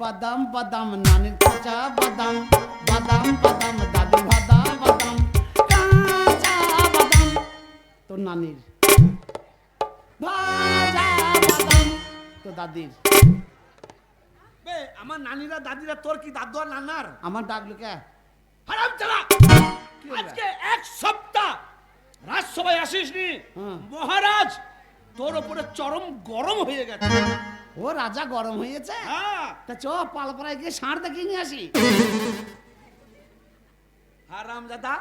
বাদাম বাদাম নানির কাঁচা বাদাম, বাদাম বাদাম দাদু ভাদা বাদাম, কাঁচা বাদাম তো নানির, ভাজা বাদাম তো দাদির। বে আমার নানিরা দাদিরা, তোর কি দাদু আর নানার? আমার ডাকলো কে? হারাম চালা, কি হলো? আজকে এক সপ্তাহ রাজসভায় আসিসনি, হ্যাঁ। মহারাজ তোর উপরে চরম গরম হয়ে গেছে। ও রাজা গরম হয়েছে? হ্যাঁ তা চ পালপাড়ায় গিয়ে ষাঁড় দেখিয়ে নিয়ে আসি। হারাম দাদা,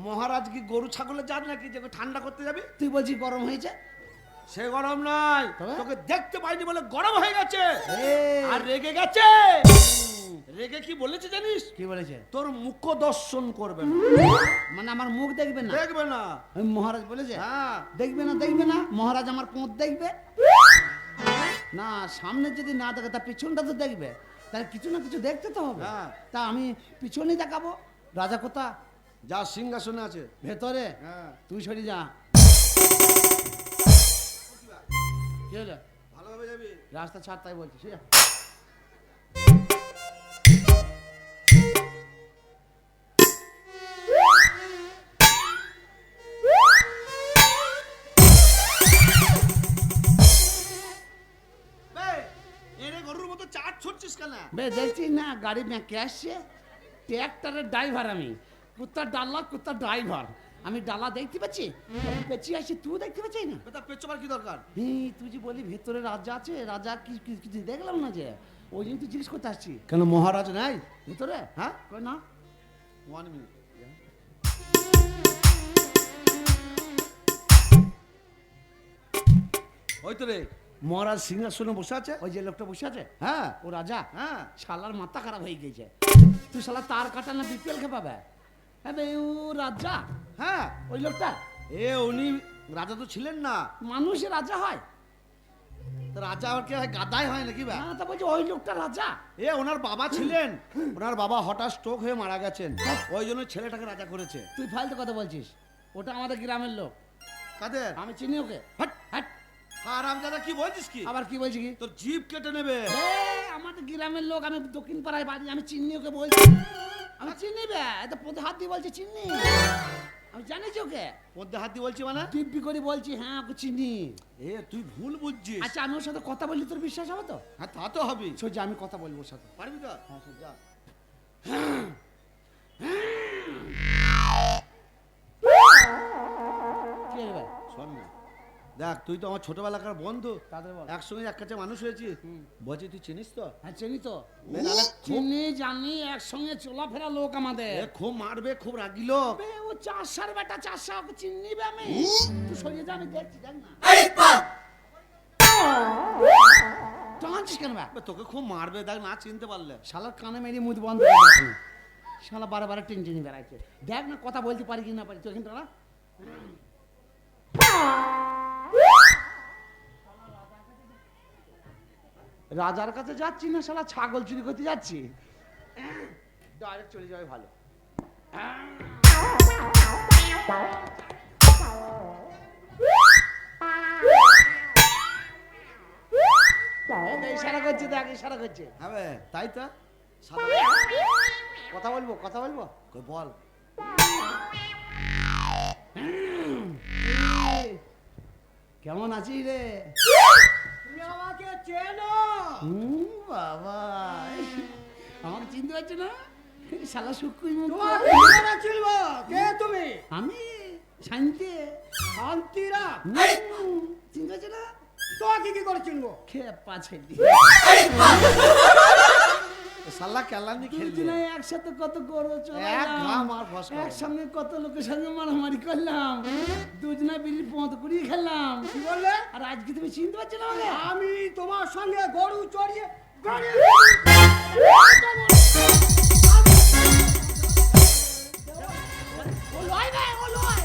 মহারাজ কি গরু ছাগলের জাত নাকি যে ঠান্ডা করতে যাবি? তুই বলছি গরম হয়েছে? সে গরম নয়, তবে? তোকে দেখতে পাইনি বলে গরম হয়ে গেছে। এই। আর রেগে গেছে। রেগে কি বলেছে জানিস? কি বলেছে? তোর মুখ দর্শন করবে না। মানে আমার মুখ দেখবে না? দেখবে না। ওই মহারাজ বলেছে হ্যাঁ। দেখবে না, দেখবে না। মহারাজ আমার কোঁত দেখবে না, সামনে যদি না দেখে তা পিছনটা তো দেখবে, তাহলে কিছু না কিছু দেখতে তো হবে। হ্যাঁ। তা আমি পিছনে দেখাবো। রাজা কোথা? যা সিংহাসনে আছে ভেতরে। হ্যাঁ। তুই সরে যা। কি হলো? ভালোভাবে যাবি। রাস্তা ছাড়, তাই বলছি। সরে যা। বে, এরে গরুর মতো চাট ছুটছিস কেন? বে দেখছিস না গাড়ি ব্যাঁকে আসছে? ট্র্যাক্টরের ড্রাইভার আমি, কুত্তার ডাল্লা, কুত্তার ড্রাইভার আমি। ডালা দেখতে পাচ্ছি, পেঁচিয়ে আসছি, তুই দেখতে পাচ্ছিস না? বেটা পেছবার কি দরকার? তুই যে বলি ভেতরে রাজা আছে, রাজা কিছু দেখলাম না যে, ওই জন্য তুই জিজ্ঞেস করতে আসছি। কেন মহারাজ নাই ভেতরে? হ্যাঁ? কই না। 1 মিনিট। ওই তো রে, মহারাজ সিংহাসনে বসে আছে। ওই যে লোকটা বসে আছে, হ্যাঁ ও রাজা। হ্যাঁ। শালার মাথা খারাপ হয়ে গেছে। তুই শালা তার কাটা না বিপিএল খেপাবে? হ্যাঁ বে, ও রাজা। হ্যাঁ, ওই লোকটা এ উনি রাজা তো ছিলেন না। মানুষের রাজা হয় তা রাজা আর কি হয়, গাদাই হয় নাকি? বা না, তা বলছি ওই লোকটা রাজা। এ ওনার বাবা ছিলেন, ওনার বাবা হঠাৎ স্ট্রোক হয়ে মারা গেছেন, ওই জন্য ছেলেটাকে রাজা করেছে। তুই ফালতু কথা বলছিস, ওটা আমাদের গ্রামের লোক। কাদের? আমি চিনি ওকে। হাট। হাট। হারাম দাদা, কি বলছিস কি? আবার কি বলছি কি? তোর জিভ কেটে নেবে। আমাদের গ্রামের লোক, আমি দক্ষিণ পাড়ায় বাড়ি, আমি চিনি ওকে বলছি। আমি চিনি বে, এটা পদে হাত দিয়ে বলছি চিনি। আমি জানিস ওকে? মধ্যে হাত দিয়ে বলছি মানে? দিব্যি করে বলছি হ্যাঁ ওকে চিনি। এ তুই ভুল বুঝছিস। আচ্ছা আমি ওর সাথে কথা বললি তোর বিশ্বাস হবে তো? হ্যাঁ তা তো হবেই। সোজা আমি কথা বলবো ওর সাথে। পারবি তো? হ্যাঁ সোজা। কি রে ভাই? শোন না, দেখ তুই তো আমার ছোটবেলাকার বন্ধু, তাদের বল। একসঙ্গে এক কাছে মানুষ হয়েছি। বলছি তুই চিনিস তো? হ্যাঁ চিনি তো। নাহলে চিনি জানি, একসঙ্গে চলাফেরা লোক আমাদের। এ খুব মারবে, খুব রাগি লোক। বে, ও চাষার বেটা, চাষা, ওকে চিনি বে আমি। তুই সরিয়ে যা, আমি দেখছি, দেখ না। টানছিস কেন বে? বে, তোকে খুব মারবে, দেখ না চিনতে পারলে। শালার কানে মেরে মুখ বন্ধ করে দিয়েছে। শালা বারে বারে টেনশন বেড়াচ্ছে। দেখ না কথা বলতে পারি কি না পারি, তুই এখানটা না। রাজার কাছে যাচ্ছি না, শালা ছাগল চুরি করতে যাচ্ছি। ডাইরেক্ট চলে যাবে ভালো। ইশারা করছে, দেখ ইশারা করছে। হ্যাঁ তাই তো। সাদা কথা বলবো, কথা বলবো। কই বল। কেমন আছিস রে? তুমি আমাকে চেনো? বাবা, আমাকে চিনতে পারছো না? শালা শুকুই মুখ। চিনবো? কে তুমি? আমি শান্তি। শান্তিরা? চিনতে পারছো না? তোকে কি করে চিনবো? খেপা ছেলে। শালা কেলানি খেলছে। দুজনে একসাথে কত গরু এক চড়াইলাম, ঘাম আর ফসকা। একসঙ্গে কত লোকের সঙ্গে মারামারি করলাম, দুজনে বিড়ি পথ কুড়িয়ে খেললাম। কি বললে? আর আজকে তুমি চিনতে পারছো না আমাকে? আমি তোমার সঙ্গে গরু চড়িয়ে গাড়ি ও লয় বে, ও লয়।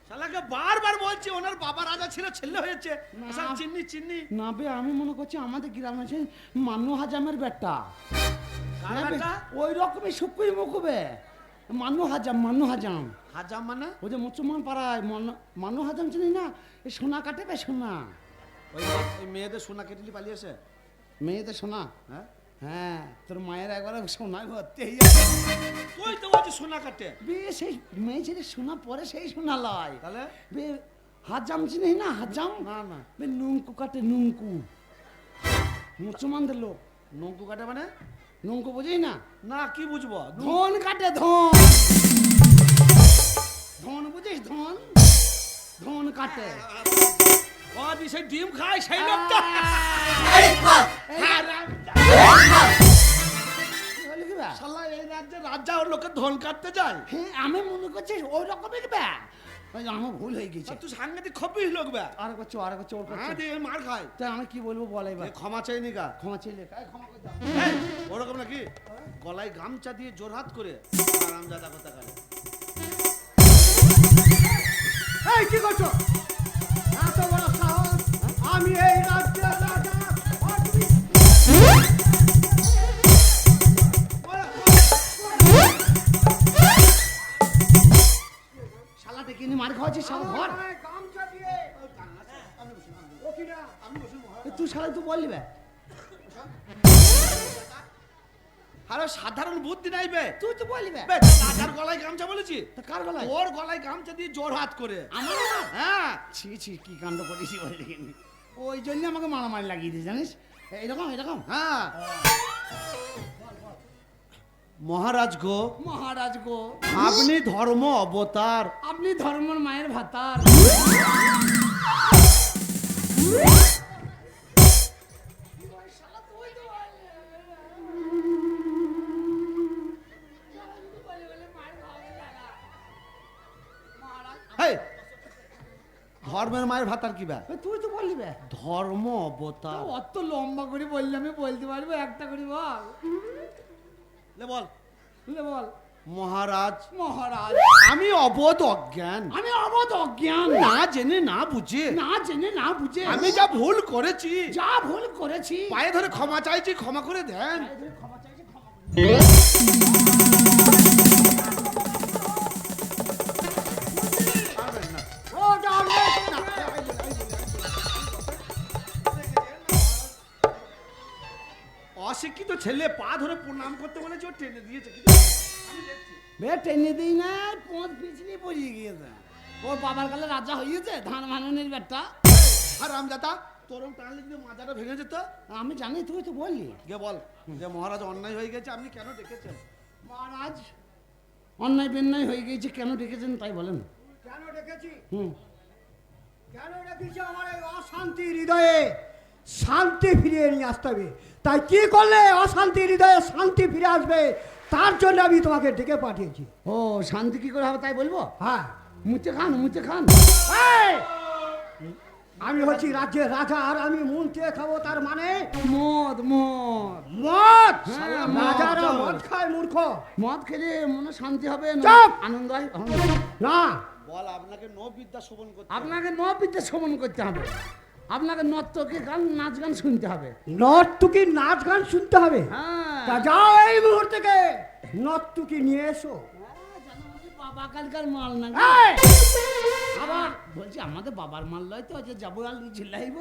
শালাকে বারবার বলছি ওনার বাবা রাজা ছিল, ছেলে হয়েছে। না। শালা চিন্নি চিন্নি। না বে, আমি মনে করছি আমাদের গ্রামে আছে মান্নু হাজামের বেটা। কার হ্যাঁ বে, বেটা? ওই রকমই শুকুই মুখবে। মান্নু হাজাম, মান্নু হাজাম। হাজাম মানে? ওই যে মুসলমান পাড়ায় মান্নু হাজাম চিনি না? এই সোনা কাটে বে, সোনা। ওই মেয়েদের সোনা কেটলি পালিয়েছে। মেয়েতে শোনা, হ্যাঁ হ্যাঁ তোর মায়ের একবার সোনায় ভর্তি হয়ে তুই তো বলছিস সোনা কাটে। বে সেই মেয়ে ছেলে শোনা পরে সেই শোনা লয়। তাহলে বে হাজাম চিনিস না হাজাম? না না বে নুঙ্কু কাটে নুঙ্কু, মুসলমানদের লোক। নৌকো কাটে মানে? নুঙ্কু বুঝিস না? না কি বুঝবো? ধন কাটে ধন, ধন বুঝিস ধন, ধন কাটে। ও দি সেই ডিম খায় সেই লোকটা। শালা এই রাজ্যে রাজা ওর লোকে ধন কাটতে যায়। হ্যাঁ আমি মনে করছি ওই রকমের ব্যা, আমার ভুল হয়ে গেছে। তুই সাংঘাতিক খপিস লোক বে। আর করছো আর করছো ওর হ্যাঁ করছো। দিয়ে মার খায়। তাই আমি কি বলবো বল এবার। এ ক্ষমা চাইনি গা। ক্ষমা চাইলে ক্ষমা করে দাও। এই, ওরকম নাকি গলায় গামছা দিয়ে জোরহাত করে আরামজাদা কথা করে। এই কি করছো? এত বড় সাহস! আমি এই রাজ্যের রাজা। শালা ডেকে নিয়ে মার খাওয়াচ্ছিস শালা ঘর। আমায় গামছা দিয়ে। ও কি না? তুই শালা তুই বললি বে, আরে সাধারণ বুদ্ধি নাই বে। তুই তো বললি বে। বে, রাজার গলায় গামছা বলেছি? তা কার গলায়? ওর গলায় গামছা দিয়ে জোরহাত করে। আমার? হ্যাঁ ছি ছি কি কাণ্ড করেছি বলে দেখিনি। ওই জন্য আমাকে মারামারি লাগিয়ে দিয়েছে জানিস, এরকম এরকম। হ্যাঁ মহারাজ গো, মহারাজ গো, আপনি ধর্ম অবতার। আপনি ধর্মের মায়ের ভাতার। হেই, ধর্মের মায়ের ভাতার কি বে? তুই তো বললি বে। ধর্ম অবতার। অত লম্বা করে বললে আমি বলতে পারবো, একটা করে বল। লে বল। লে বল। মহারাজ মহারাজ আমি অবোধ অজ্ঞান, আমি অবধ অজ্ঞান, না জেনে না বুঝে না জেনে না বুঝে আমি যা ভুল করেছি যা ভুল করেছি পায়ে ধরে ক্ষমা চাইছি, ক্ষমা করে দেন। ক্ষমা চাইছি, ক্ষমা করে। পারবেন না। ও যাবে না। অশিক্ষিত ছেলে পা ধরে প্রণাম করতে বলেছে, ও টেনে দিয়েছে। কিন্তু আমি দেখছি। বে টেনে দিই না, পোঁত পিছলি পড়িয়ে গিয়েছে। ওর বাবার কালে রাজা হয়েছে ধান মাননের ব্যাটটা। আর রামজাতা তোরম টানলে কিন্তু মাজাটা ভেঙে যেত। আমি জানি, তুই তো বললি। গে বল যে মহারাজ অন্যায় হয়ে গেছে, আপনি কেন ডেকেছেন? মহারাজ অন্যায় বেন্যায় হয়ে গিয়েছে, কেন ডেকেছেন তাই বলেন। কেন ডেকেছি? হুম, কেন ডেকেছি? আমার এই অশান্তি হৃদয়ে শান্তি ফিরিয়ে নিয়ে আসতে হবে। তাই কি করলে অশান্তি হৃদয়ে শান্তি ফিরে আসবে, তার জন্য আমি তোমাকে ডেকে পাঠিয়েছি। ও শান্তি কি করে হবে তাই বলবো? হ্যাঁ, মুচে খান, মুচে খান। এই! আমি হচ্ছি রাজ্যের রাজা আর আমি মুনতে খাবো, তার মানে মদ মদ মদ। হ্যাঁ, মদ। রাজারা মদ খায় মূর্খ। মদ খেলে মনে শান্তি হবে না, চুপ! আনন্দ হয়। না, বল আপনাকে নো বিদ্যা শোভন করতে। আপনাকে নবিদ্যা শ্রবণ করতে হবে, আপনাকে নর্তকী গান নাচ গান শুনতে হবে। নর্তুকি নাচ গান শুনতে হবে। হ্যাঁ তা যাও এই মুহূর্তে নর্তুকি নিয়ে এসো। বাবা কালকার মাল না। এই! আবার বলছি আমাদের বাবার মাল নয় তো, যে যাবো আর ঝিলাইব।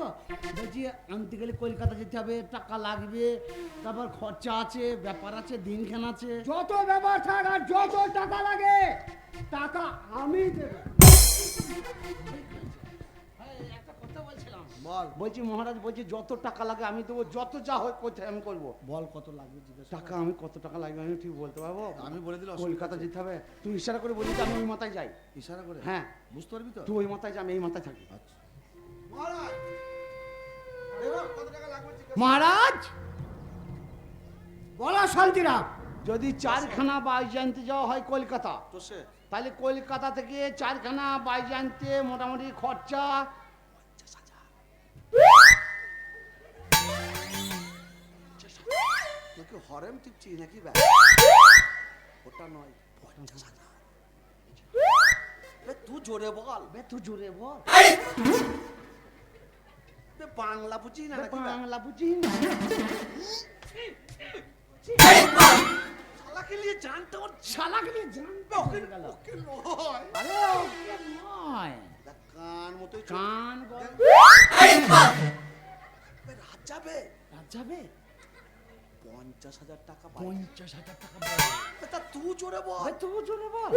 বলছি আনতে গেলে কলকাতা যেতে হবে, টাকা লাগবে, তারপর খরচা আছে, ব্যাপার আছে, দিনখান আছে। যত ব্যাপার থাক আর যত টাকা লাগে, টাকা আমি দেবো। একটা কথা বলছিলাম, বল বলছি মহারাজ বলছি যত টাকা লাগে আমি দেবো, যত যা হয় কোথায় আমি করবো। বল কত লাগবে জিজ্ঞেস কর। টাকা আমি কত টাকা লাগবে আমি ঠিক বলতে পারবো। আমি বলে দিলে অসুবিধা কলকাতা আছে? যেতে হবে, তুই ইশারা করে বলি আমি ওই মাথায় যাই। ইশারা করে? হ্যাঁ বুঝতে পারবি তো? তুই ওই মাথায় যা, আমি এই মাথায় থাকি। আচ্ছা মহারাজ দেখো কত টাকা লাগবে জিজ্ঞেস। মহারাজ বলো শান্তিরাম। যদি চারখানা বাইজ আনতে যাওয়া হয় কলকাতা, তো সে তাহলে কলকাতা থেকে চারখানা বাইজ আনতে মোটামুটি খরচা তুই কি হরেম টিপছি নাকি বে? ওটা নয়, 50,000। বে তুই জোরে বল। বে তুই জোরে বল। বে বাংলা বুঝি না বে নাকি বে? বাংলা বুঝি না। শালাকে নিয়ে জানতে ওর শালাকে নিয়ে জানতে হয়ে গেল। ওকে নয়। আরে ওকে নয়, দেখ, কান মতোই কান দেখ, যাবে রাত যাবে 50,000 টাকা 50,000 টাকা তা তুই জোরে বল। ভাই তবু জোরে বল।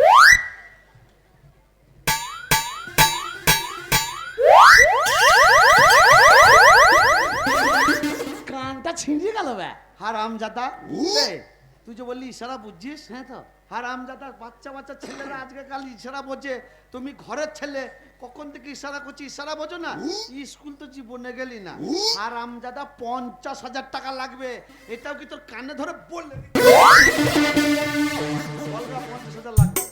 কানটা ছিঁড়ে গেল বে। হারামজাদা তুই যে বললি ইশারা বুঝছিস? হ্যাঁ তো হারামজাদা বাচ্চা বাচ্চা ছেলেরা আজকে কাল ইশারা বোঝে। তুমি ঘরের ছেলে কখন থেকে ইশারা করছি, ইশারা বোঝো না? স্কুল তো জীবনে গেলি না। হারামজাদা 50,000 টাকা লাগবে, এটাও কি তোর কানে ধরে বললে? বলগা 50,000 লাগবে।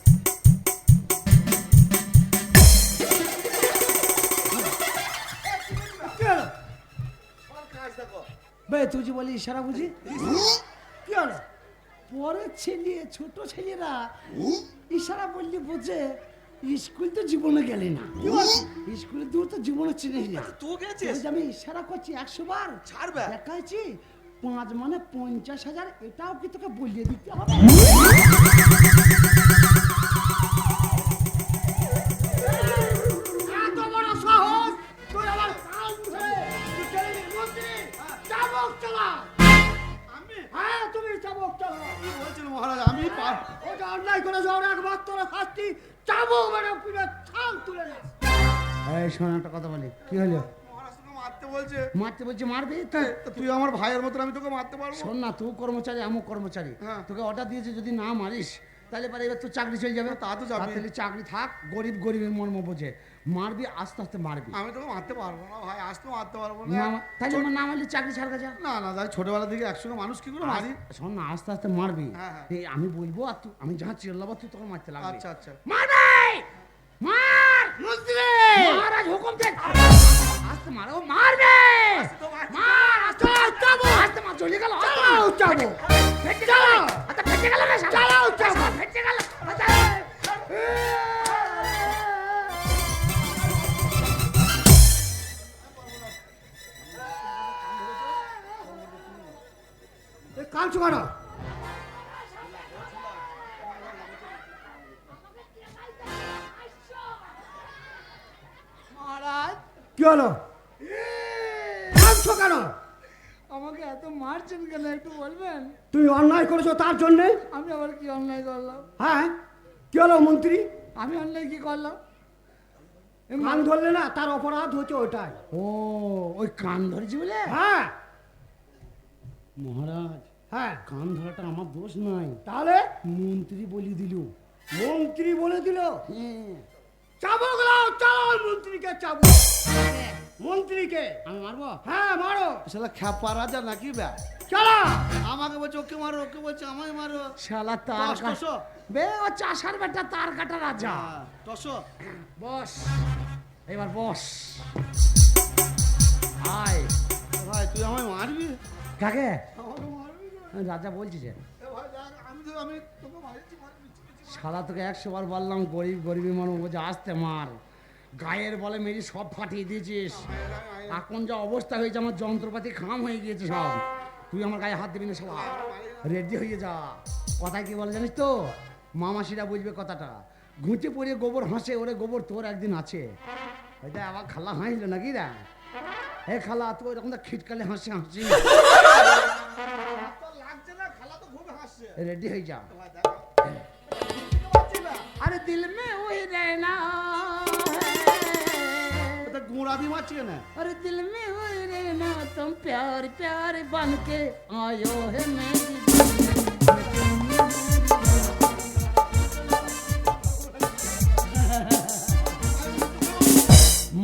কি হলো? সব কাজ দেখো। বে তুই যে বলি ইশারা বুঝি, কি হলো? পরের ছেলে ছোট ছেলেরা ইশারা বললি বোঝে। স্কুল তো জীবনে গেলি না, স্কুলে দূর তো জীবনে চিনিস না। তুই গেছিস? ওই যে আমি ইশারা করছি 100 বার ছাড়বে। দেখাচ্ছি 5 মানে 50,000, এটাও কি তোকে বলিয়ে দিতে হবে? এত বড় সাহস তুই আমার কান ধরে তুই টেলিভিশন মন্ত্রী চাবুক চালা। আমি হ্যাঁ তুমি চাবুক চালা। কি বলছিল মহারাজ? আমি ওটা অন্যায় করে যাওয়ার একমাত্র শাস্তি চাবুক মানে পুরো ছাল তুলে না। এই শোন একটা কথা বলি, কি হলো? মহারাজ তোকে মারতে বলছে। মারতে বলছি মারবি তো? তা তুই আমার ভাইয়ের মতন, আমি তোকে মারতে পারবো? শোন না, তুই কর্মচারী আমি কর্মচারী, হ্যাঁ। তোকে অর্ডার দিয়েছে যদি না মারিস তাহলে পারে এবার তোর চাকরি চলে যাবে। তা তো যাবে। তাহলে চাকরি থাক, গরিব গরিবের মর্ম বোঝে। মারবি আস্তে আস্তে মারবি। আমি তোকে মারতে পারবো না ভাই, আজ তো মারতে পারবো না না। তাহলে আমার না মারলে চাকরি ছাড়া যা। না না যাই, ছোটবেলা থেকে একসঙ্গে মানুষ কি করে মারি। শোন না, আস্তে আস্তে মারবি। হ্যাঁ, হ্যাঁ। এই আমি বলবো আর তুই, আমি যা চিল্লাবো তুই তোকে মারতে লাগবে। আচ্ছা আচ্ছা। মারবে, মার মুসলে, মহারাজ হুকুম দেন। আস্তে মারো, মারবে, মার আস্তে চাবো, আস্তে মার, চলে গেল। চালাও চাবুক ফেটে গেল, আচ্ছা ফেটে গেল রে, চালাও চাবুক। ফেটে গেল। আচ্ছা কান চুকানো। মহারাজ, কি হলো? কান চুকানো। আমাকে এত মারছেন কেন একটু বলবেন? তুমি অন্যায় করেছো তার জন্যে। আমি আবার কি অন্যায় করলাম? হ্যাঁ কি হলো মন্ত্রী? আমি অন্যায় কি করলাম? কান ধরলে না, তার অপরাধ হচ্ছে ওটাই। ও ওই কান ধরেছি বলে? হ্যাঁ মহারাজ, হ্যাঁ কান ধরাটা আমার দোষ নয়, তাহলে মন্ত্রী বলি দিল। মন্ত্রী বলে দিল হ্যাঁ, চাবুক লাও, চালাও মন্ত্রীকে চাবুক। মন্ত্রীকে আমি মারবো? হ্যাঁ মারো, শালা খ্যাপা রাজা নাকি বে? চালা। আমাকে বলছে ওকে মারো, ওকে বলছে আমায় মারো। শালা তার দশ, কাটা, 200। বে ও চাষার বেটা তার কাটা রাজা। হ্যাঁ, 200। বস, এবার বস, আয়। ভাই তুই আমায় মারবি? কাকে? আমাকে মারবি না? রাজা বলছি যে এ ভাই দেখ, আমি তোকে মারছি, শালা তোকে 100 বার বললাম, গরিব গরিবী মানুষ বোঝে, আসতে মার। গায়ের বলে মেরি সব ফাটিয়ে দিয়েছিস। এখন যা অবস্থা হয়েছে, আমার যন্ত্রপাতি খাম হয়ে গিয়েছে সব। তুই আমার গায়ে হাত দিবি না শালা, রেডি হয়ে যা। কথায় কি বলে জানিস তো? মামাসিরা বুঝবে কথাটা। ঘুঁটে পড়ে গোবর হাসে, ওরে গোবর তোর একদিন আছে। ওইটা আবার খালা হাসলো নাকি রে? হে খালা, তুই ওইরকম খিটকালে হাসি হাসি। তোর লাগছে না? খালা তো খুব হাসছে। রেডি হয়ে যা। ভাই দেখ, अरे दिल में वही रहना है, এটা গুঁড়া দিয়ে মারছি না। अरे दिल में वही रहना, तुम प्यार प्यार बन के आयो है मेरी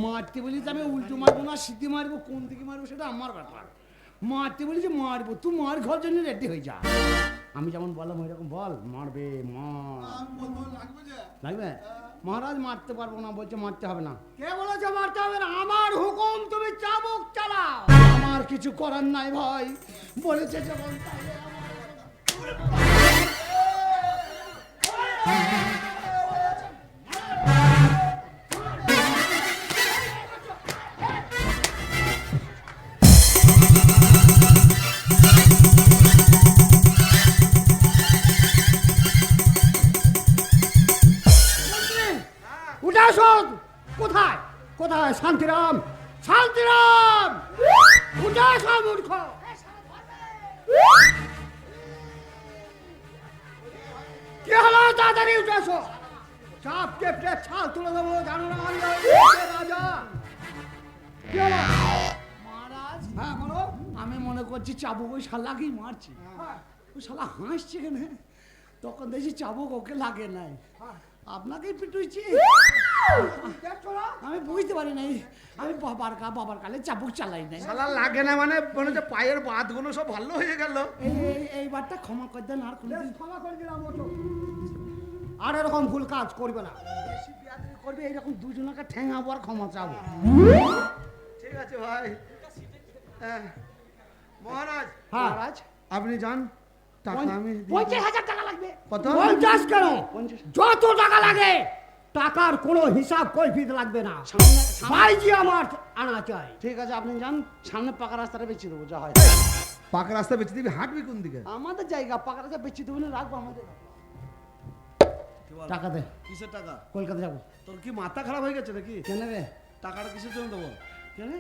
মারতে বলি যে আমি উল্টো মারবো না সিদ্ধি মারবো, কোন দিকে মারবো সেটা আমার ব্যাপার। মারতে বলি যে মারবো, তুই মার ঘর জন্য রেডি হয়ে যা। আমি যেমন বললাম ওই রকম বল, মারবে মার। লাগবে যে? লাগবে? মহারাজ মারতে পারবো না বলছে, মারতে হবে না। কে বলেছে মারতে হবে না? আমার হুকুম, তুমি চাবুক চালাও। আমার কিছু করার নাই ভাই, বলেছে যখন তাহলে উঠে আসো। কোথায় কোথায় শান্তিরাম? শান্তিরাম উঠে আসো মূর্খ। কি হলো, তাড়াতাড়ি উঠে এসো। চাপ কেটে ছাল তুলে দেবো, জানো না আমি রাজা। কি হলো? মহারাজ, হ্যাঁ বলো। আমি মনে করছি চাবুক ওই শালাকেই মারছি। ওই শালা হাসছে কেন? তখন দেখছি চাবুক ওকে লাগে নাই, আপনাকেই পিটুইছি। দেখছো না? আমি বুঝতে পারি নাই, আমি বাবার কালে চাবুক চালাই নাই। শালা লাগে না মানে মনে হচ্ছে পায়ের বাতগুলো সব ভালো হয়ে গেল। এইবারটা ক্ষমা করে দেন, আর কোনো বেশ, ক্ষমা করে দিলাম, ওঠো। আর এরকম ভুল কাজ করবে না। বেশি বিয়াদবি করবে, এইরকম দুজনকে ঠেঙাবো আর ক্ষমা চাবো। ঠিক আছে ভাই। হ্যাঁ। মহারাজ, হ্যাঁ। মহারাজ, আপনি যান, টাকা আমি দিয়ে দেব। 50,000 টাকা লাগবে। কত? 50 কেন? 50 যত টাকা লাগে, টাকার কোনো হিসাব কৈফিয়ত লাগবে না। সামনে- ভাইজি আমার আনা চাই। ঠিক আছে, আপনি যান, সামনে পাকা রাস্তাটা বেঁচে দেবো, যা হয়। পাকা রাস্তা বেঁচে দিবি, হাঁটবি কোন দিকে? আমাদের জায়গা পাকা রাস্তা বেঁচে দেবো না, রাখবো আমাদের। টাকা দে, কিসের টাকা? কলকাতা যাবো। তোর কি মাথা খারাপ হয়ে গেছে নাকি? কেন রে? টাকাটা কিসের জন্য দেবো? কেন?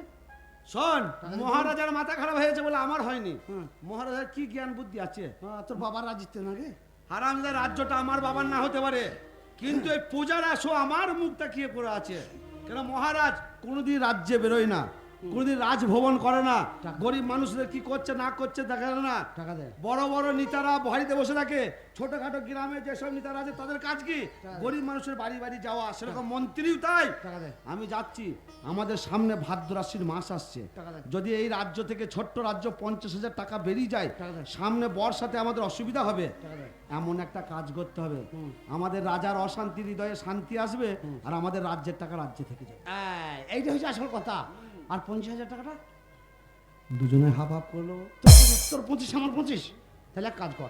শোন, মহারাজার মাথা খারাপ হয়েছে বলে আমার হয়নি। হুম। মহারাজার কি জ্ঞান বুদ্ধি আছে? তোর বাবার রাজিত্ব না রে? হারামজাদা রাজ্যটা আমার বাবার না হতে পারে, কিন্তু এই পূজার আসো আমার মুখ তাকিয়ে পড়ে আছে। কেন মহারাজ কোনোদিন রাজ্যে বেরোয় না, কোনোদিন রাজভবন করে না, গরিব মানুষদের কি করছে না করছে দেখা যায় না। টাকা দে। বড় বড় নেতারা বাড়িতে বসে থাকে, ছোটখাটো গ্রামে যেসব নেতারা আছে তাদের কাজ কি? গরিব মানুষের বাড়ি বাড়ি যাওয়া, সেরকম মন্ত্রীও তাই। টাকা দে। আমি যাচ্ছি, আমাদের সামনে ভাদ্র আশ্বিন মাস আসছে। টাকা দে। যদি এই রাজ্য থেকে ছোট্ট রাজ্য 50,000 টাকা বেরিয়ে যায়, টাকা দে। সামনে বর্ষাতে আমাদের অসুবিধা হবে। টাকা দে। এমন একটা কাজ করতে হবে, আমাদের রাজার অশান্তি হৃদয়ে শান্তি আসবে, আর আমাদের রাজ্যের টাকা রাজ্যে থেকে যাবে। এইটা হচ্ছে আসল কথা। আর 50,000 টাকাটা দুজনে হাফ হাফ করলো। তোর 25 আমার 25। তাহলে এক কাজ কর,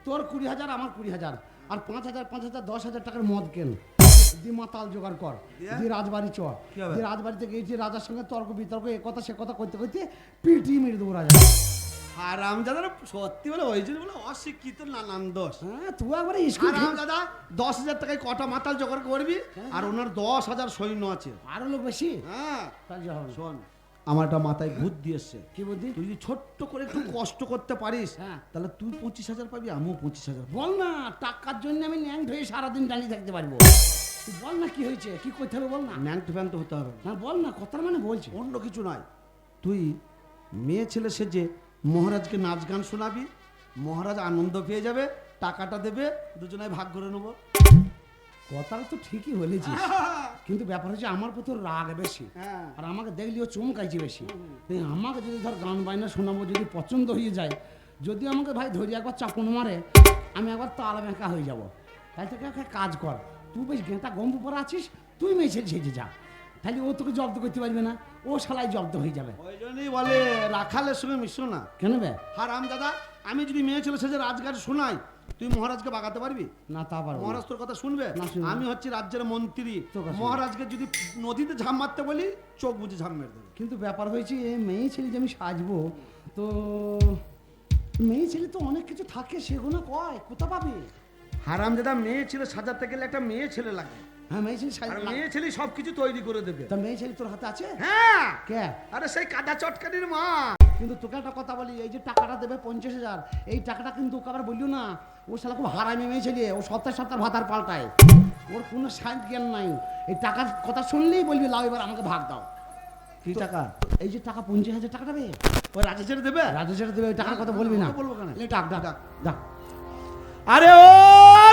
তোর 20,000 আমার 20,000, আর 5,000 5,000 10,000 টাকার মদ কেন দি মাতাল জোগাড় কর, দি রাজবাড়ি চ। কি হবে? দি রাজবাড়িতে গিয়েছি, রাজার সঙ্গে তর্ক বিতর্ক এ কথা সে কথা করতে করতে পিটি মেরে দেবো রাজা। হারামজাদার সত্যি বলে ওই জন্য বলে অশিক্ষিত নানান দোষ। হ্যাঁ, তুই একবারে স্কুল হারামজাদা 10,000 টাকায় কটা মাতাল জোগাড় করবি? আর ওনার 10,000 সৈন্য আছে। আরো লোক বেশি, হ্যাঁ তাহলে যা হবে। শোন, আমার একটা মাথায় বুদ্ধি এসছে। কি বুদ্ধি? তুই যদি ছোট্ট করে একটু কষ্ট করতে পারিস, হ্যাঁ। তাহলে তুই 25,000 পাবি, আমিও 25,000 পাবো। বল না, টাকার জন্য আমি ন্যাং ধরে সারাদিন দাঁড়িয়ে থাকতে পারবো? তুই বল না কি হয়েছে, কি করতে হবে বল না। ন্যাংটো ফ্যাংটো হতে হবে না। না বল না, কথার মানে বলছি। অন্য কিছু নয়, তুই মেয়ে ছেলে সেজে মহারাজকে নাচ গান শোনাবি, মহারাজ আনন্দ পেয়ে যাবে, টাকাটা দেবে, দুজনে ভাগ করে নেবো। কথাটা তো ঠিকই বলেছিস, কিন্তু ব্যাপার হচ্ছে আমার প্রতি ওর রাগ বেশি, হ্যাঁ। আর আমাকে দেখলেও চমকাইছে বেশি। তাই আমাকে যদি ধর গান বাজনা শোনাবো, যদি পছন্দ হয়ে যায়, যদি আমাকে ভাই ধরি একবার চাপন মারে, আমি একবার তাল বেঁকা হয়ে যাব। তাই তোকে একটা কাজ কর, তুই বেশ গেঁটা গম্বু পরে আছিস, তুই মেয়ে ছেলে সেজে যা, তাহলে ও তোকে জব্দ করতে পারবে না, ও শালাই জব্দ হয়ে যাবে। ওই জন্যই বলে রাখালের সঙ্গে মিশো না। কেন বে? হারাম দাদা, আমি যদি মেয়ে ছেলে সেজে রাজগান শোনাই, তুই মহারাজকে বাগাতে পারবি? না তা পারবো না। মহারাজ তোর কথা শুনবে? না, শুনবে না। আমি হচ্ছি রাজ্যের মন্ত্রী, তোর কথা শুনবে। মহারাজকে যদি নদীতে ঝাঁপ মারতে বলি, চোখ বুঝে ঝাঁপ মেরে দেবে। কিন্তু ব্যাপার হয়েছে, এই মেয়ে ছেলে যে আমি সাজবো, তো মেয়ে ছেলে তো অনেক কিছু থাকে, সেগুলো কয় কোথা পাবে? হারাম দাদা, মেয়ে ছেলে সাজাতে গেলে একটা মেয়ে ছেলে লাগে, হ্যাঁ, মেয়ে ছেলে আর সাজ- মেয়ে ছেলে সবকিছু তৈরি করে দেবে। তা মেয়ে ছেলে তোর হাতে আছে? হ্যাঁ, কে? আরে সেই কাদা চটকানির মা। কিন্তু তোকে একটা কথা বলি, এই যে টাকাটা দেবে 50,000, এই টাকাটা কিন্তু ওকে আবার বললিও না, ও শালা খুব হারামি মেয়ে ছেলে, ও সপ্তাহে সপ্তাহে ভাতার পাল্টায়, ওর কোনো সাইড জ্ঞান নাই। এই টাকার কথা শুনলেই বলবি লাও এবার আমাকে ভাগ দাও। কি টাকা? এই যে টাকা 50,000 টাকা দেবে, ওই রাজা ছেড়ে দেবে? রাজু ছেড়ে দেবে, ওই টাকার কথা বলবি না। ওকে বলবো কেন? এই ডাক ডাক ডাক। ডাক। আরে ও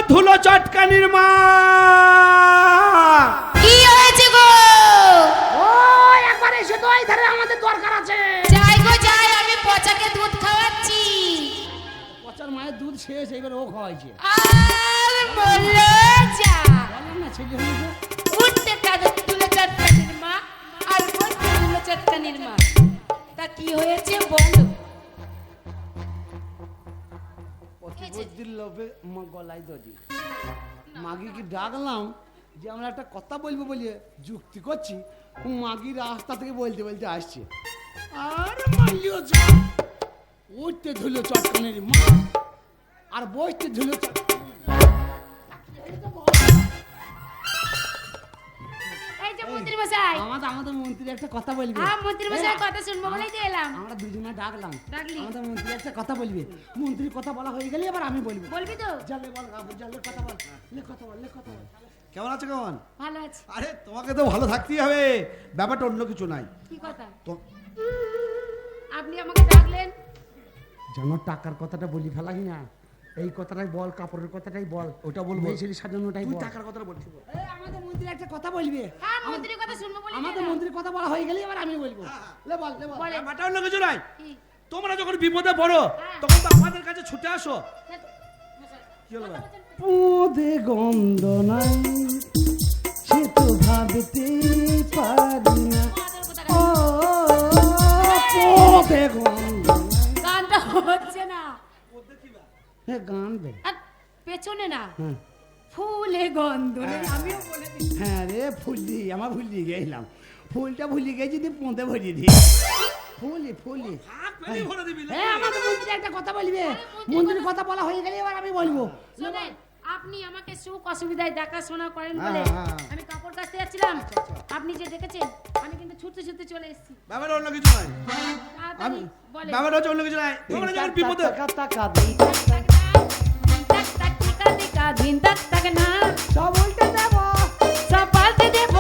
ধুলো চটকানির মা, কি হয়েছে গো? ও একবার এসে তো এই ধারে আমাদের দরকার আছে। যাই গো যাই, আমি পচাকে দুধ খাওয়াচ্ছি। পচার মায়ের দুধ শেষ, এইবার ও খাওয়াইছে। আর বললো যা, বললাম না ছেলে হয়েছে। উঠতে কাঁদে তুলে চটকানির মা, আর বলতে তুলে চটকানির মা। তা কি হয়েছে বলো? প্রতিবুদ্ধির লোভে গলায় দড়ি। মাগি কি ডাকলাম যে আমরা একটা কথা বলবো বলিয়ে যুক্তি করছি, মাগি রাস্তা থেকে বলতে বলতে আসছে, আর মারলিও উঠতে ধুলো চটকানের মা, আর বসতে ধুলো এই যে মন্ত্রী মশাই আমাদের মন্ত্রী একটা কথা বলবে। মন্ত্রী মশাই কথা শুনবো বলেই তো এলাম। আমরা দুজনে ডাকলাম। ডাকলি? আমাদের মন্ত্রী একটা কথা বলবে। মন্ত্রীর কথা বলা হয়ে গেলে এবার আমি বলবো। বলবি তো? জানলে বল বাবু, জানলে কথা বল। লে কথা বল। কেমন আছো কেমন? ভালো আছি। আরে তোমাকে তো ভালো থাকতেই হবে, ব্যাপারটা অন্য কিছু নাই। কি কথা? তো আপনি আমাকে ডাকলেন? জানো টাকার কথাটা বলি ফেলাই না, এই কথাটাই বল, কাপড়ের কথাটাই বল, ওটা বলবো, এই ছেলে সাজানোটাই তুই বল। টাকার কথাটা বলছি বল। আমাদের মন্ত্রী একটা কথা বলবে। মন্ত্রীর কথা শুনবো বলেই তো আমাদের এলাম। মন্ত্রীর কথা বলা হয়ে গেলে এবার আমি বলবো। লে বল। বলেন। ব্যাপারটা অন্য কিছু নাই। কি? তোমরা যখন বিপদে পড়ো হ্যাঁ। তখন তো আমাদের কাছে ছুটে আসো। কি হলো ভাই? পদে গন্ধ নাই সে তো ভাবতে পারি না, ও পদে গন্ধ নাই। গানটা হচ্ছে না। হে গান বে। আর পেছনে না, হ্যাঁ ফুলে গন্ধ নেই। আমিও বলে দিই। হ্যাঁ রে আমার ভুলিয়ে গেলাম, ফুলটা ভুলিয়ে গেছি দিয়ে পোঁতে ভরিয়ে দিই। ফুলি হাত পেলেই ভরে দিবি না? হ্যাঁ আমাদের মন্ত্রী একটা কথা বলবে। মন্ত্রীর কথা বলা হয়ে গেলে এবার আমি বলবো। শোনেন, আপনি আমাকে সুখ অসুবিধায় দেখাশোনা করেন বলে হ্যাঁ। আমি কাপড় কাচতে যাচ্ছিলাম। আপনি যে দেখেছেন আমি কিন্তু ছুটতে ছুটতে চলে এসেছি। ব্যাপারটা অন্য কিছু নাই। তাড়াতাড়ি বলেন। ব্যাপারটা হচ্ছে অন্য কিছু নাই। তোমরা যখন বিপদে টাক টাক টিকা টিকা ধিন টাক টাক না, সব উল্টে দেব, সব পাল্টে দেব,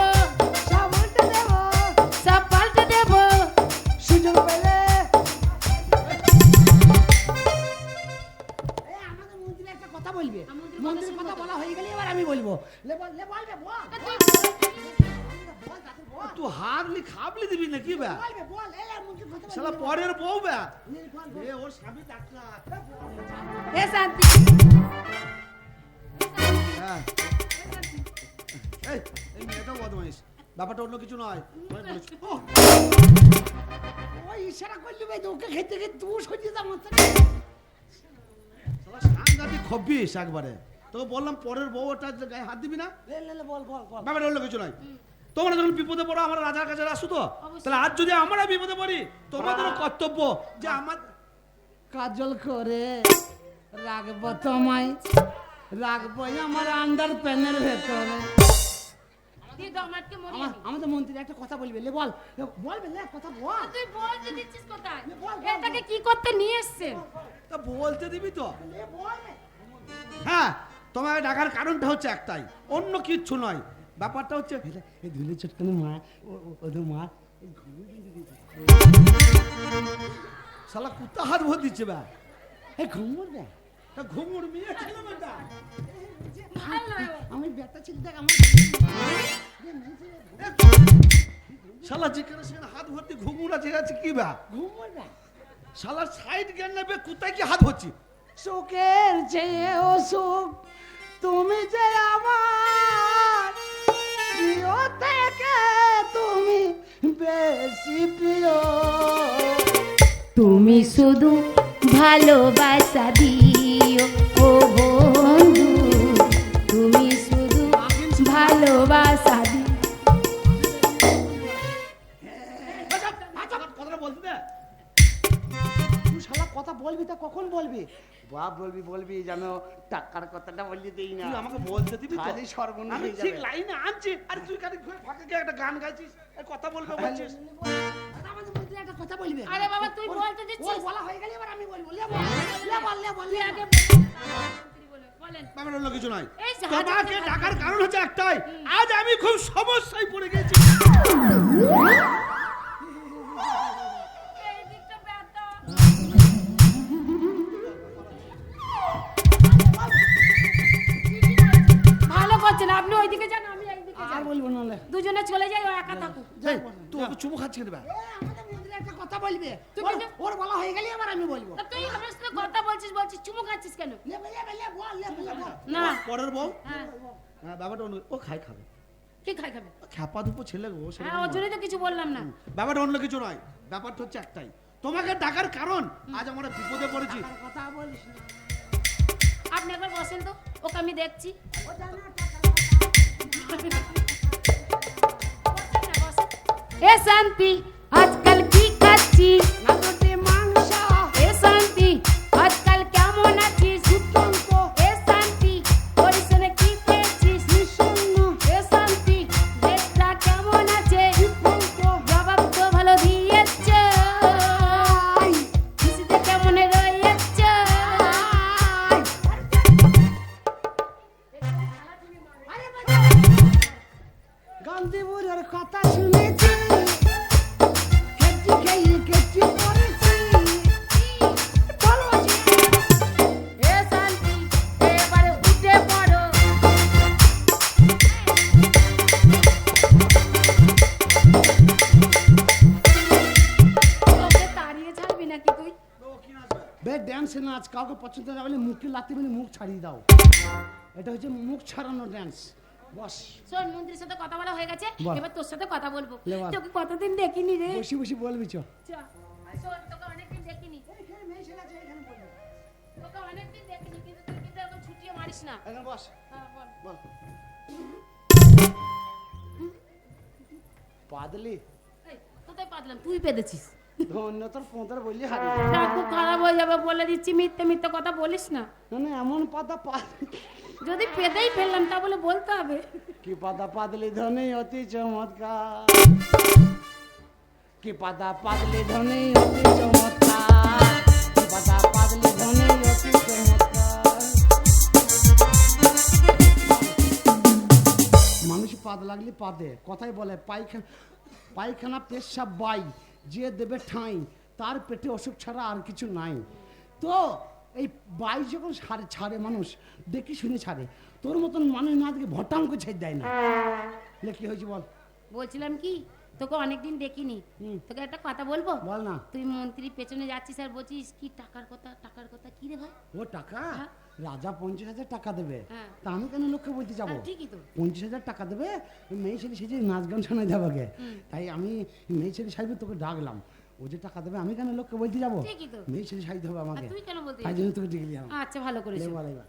সব উল্টে দেব, সব পাল্টে দেব। সুযোগ পেলে। আমাদের মন্ত্রী একটা কথা বলবে। মন্ত্রীর কথা বলা হয়ে গেলে এবার আমি বলবো। লে বল বে, বল। তুই হাগলি খাবলি দিবি না কি ব্যা? বল, মন্ত্রীর কথা বল। শালা পরের বউ ব্যা। বল। এ ওর স্বামী ডাক্তার। এ শান্তি। হ্যাঁ। এই মেয়েটাও বদমাইশ। ব্যাপারটা অন্য কিছু নয়। আমি বলেছি, ওহ, ওই ইশারা করলি ভাই, ওকে খেতে তুই সরিয়ে যা মাত্র। শালা সাংঘাতিক খব্বিস একবারে। তোকে বললাম পরের বউ ওটা গায়ে হাত দিবি না। লে বল। ব্যাপারটা অন্য কিছু নয়। তোমরা যখন বিপদে পড়ো আমরা রাজার কাছে আসো তো, অবশ্যই। তাহলে আজ যদি আমরা বিপদে পড়ি তোমাদেরও কর্তব্য যে আমার কাজল করে রাখবো তোমায়, রাখবো আমার আন্ডার প্যানের ভেতরে। দিয়ে দমাটকে মরিয়ে দিই। আমাদের মন্ত্রী একটা কথা বলবে। লে বল, বলবে লে কথা বল। তুই বলতে দিচ্ছিস কোথায়? বল। এটাকে কি করতে নিয়ে এসেছেন? তা বলতে দিবি তো। লে বল। হ্যাঁ, তোমাকে ডাকার কারণটা হচ্ছে একটাই, অন্য কিচ্ছু নয়। ব্যাপারটা হচ্ছে এই ধুলে চটকানো মা, ওদের মা শালা কুত্তা হাত ভর দিচ্ছে ব্যা। এই ঘুমুর বে। তা ঘুমুর মেয়ে ছিল বেটা। ভালো। আমি বেটা ছিল দেখ আমার। শালা যেখানে সেখানে হাত ভর্তি ঘুমুর আছে কি ব্যা? ঘুমুর বে। শালা সাইড জ্ঞান নেবে, কোথায় কি হাত হচ্ছে? সুখের চেয়ে ও সুখ তুমি যে আমার প্রিয় থেকে তুমি বেশি প্রিয়। তুমি শুধু ভালোবাসা দিও ও বন্ধু, তুমি শুধু ভালোবাসা দিও। কথাটা বলতে দে। তুই শালা কথা বলবি তা কখন বলবি? বাপ বলবি যেন টাকার কথাটা বললি দেই না। তুই আমাকে বলতে দিবি তো? খালি সর্বনাশ আমি হয়ে ঠিক যাবে। লাইনে আনছি, আর তুই খালি ফাঁকে গিয়ে একটা গান গাইছিস, আর কথা বলবে বলছিস। আমাদের মধ্যে একটা কথা বলবে। আরে বাবা তুই বলতে ওর দিচ্ছিস? বলা হয়ে গেলে এবার আমি বলবো। লে বল। তুই আগে বলেন। ব্যাপার অন্য কিছু নয়। এই যে হাজার তোমাকে হাজার ডাকার কারণ হচ্ছে একটাই, আজ আমি খুব সমস্যায় পড়ে গেছি। এই দিকটা ব্যথা। ভালো করছেন আপনি, ওইদিকে যান আমি এইদিকে আর যাই। বলবো না লে। দুজনে চলে যাই, ও একা থাকুক। এই, তুই ওকে চুমু খাচ্ছিস কেন ব্যা? আমাদের মধ্যে একটা কথা বলবে। তুই ওর- কিন্তু- ওর বলা হয়ে গেলে এবার আমি বলবো। তা তুই আমার সাথে কথা বলছিস চুমু খাচ্ছিস কেন? বল। না। পরের বউ? হ্যাঁ, হ্যাঁ, ব্যাপারটা অন্য। ও খাবে। কি খাই খাবে? খ্যাপা ধুপো ছেলে গো, সেরকম হ্যাঁ, ওর নয়। জন্যই তো কিছু বললাম না। ব্যাপারটা অন্য কিছু নয়। ব্যাপারটা হচ্ছে একটাই, তোমাকে ডাকার কারণ আজ আমরা বিপদে পড়েছি। কথা বলিস না। আপনি একবার বসেন তো, ওকে আমি দেখছি। এ শান্তি আজকাল কি খাচ্ছিস? না দুটি মাংস, এ শান্তি আজকাল কেমন আছিস? দুটঙ্ক, এ শান্তি তোর সঙ্গে কি খেয়েছিস? নিঃসন্ন, এ শান্তি দেশটা কেমন বে ড্যান্সে নাচ, কাউকে পছন্দ না বলে মুখে লাথি মেরে মুখ ছাড়িয়ে দাও। এটা হচ্ছে মুখ ছাড়ানো ড্যান্স। বস শোন, মন্ত্রীর সাথে কথা বলা হয়ে গেছে, বল। এবার তোর সাথে কথা বলবো। লে বল। তোকে কতদিন দেখিনি রে। বসি বসি বলবি চ। চ। শোন, তোকে অনেকদিন দেখিনি। তোকে অনেকদিন দেখিনি, কিন্তু তুই কিন্তু এরকম ছুটিয়ে মারিস না। এখানে বস হ্যাঁ, বল। বল। পাদলি এই, কোথায় পাতলাম? তুই পেতেছিস। ধন্য তোর পোঁতার বললি হারি। তা খুব খারাপ হয়ে যাবে, বলে দিচ্ছি, মিথ্যে মিথ্যে কথা বলিস না। মানে এমন পাতা যদি পেতেই ফেললাম তা বলে বলতে হবে। কি পাতা পাদলি ধনে অতি চমৎকার, কি পাতা পাদলি ধনে অতি চমৎকার, কি পাতা পাদলি ধনে অতি চমৎকার। মানুষ পাদ লাগলে পাদে, কথাই বলে পায়খানা পেশাব বাই, যে দেবে ঠাঁই তার পেটে অসুখ ছাড়া আর কিছু নাই। তো এই বাই যখন ছাড়ে মানুষ দেখি শুনে ছাড়ে, তোর মতন মানুষ না দেখে ভটাঙ্ক ছেড়ে দেয় না। লে কি হয়েছে বল। বলছিলাম কি, তোকে অনেকদিন দেখিনি, হুম। তোকে একটা কথা বলবো। বল না। তুই মন্ত্রীর পেছনে যাচ্ছিস আর বলছিস কি টাকার কথা কি রে ভাই? ও টাকা, হ্যাঁ। রাজা 50,000 টাকা দেবে, হ্যাঁ। তা আমি কেন লোককে বলতে যাবো? হ্যাঁ, ঠিকই তো। 50,000 টাকা দেবে, ওই মেয়ে ছেলে সে যে নাচ গান শোনায় যাবে, তাই আমি মেয়ে ছেলে সাহেব তোকে ডাকলাম। ও যে টাকা দেবে আমি কেন লোককে বলতে যাবো? ঠিকই তো। মেয়ে ছেলে সাহিত্য হবে আর আমাকে, তুই কেন বলতে তাই যাবি? জন্য তোকে ডেকে নিলাম। আচ্ছা, ভালো করেছিস। লে বল এবার।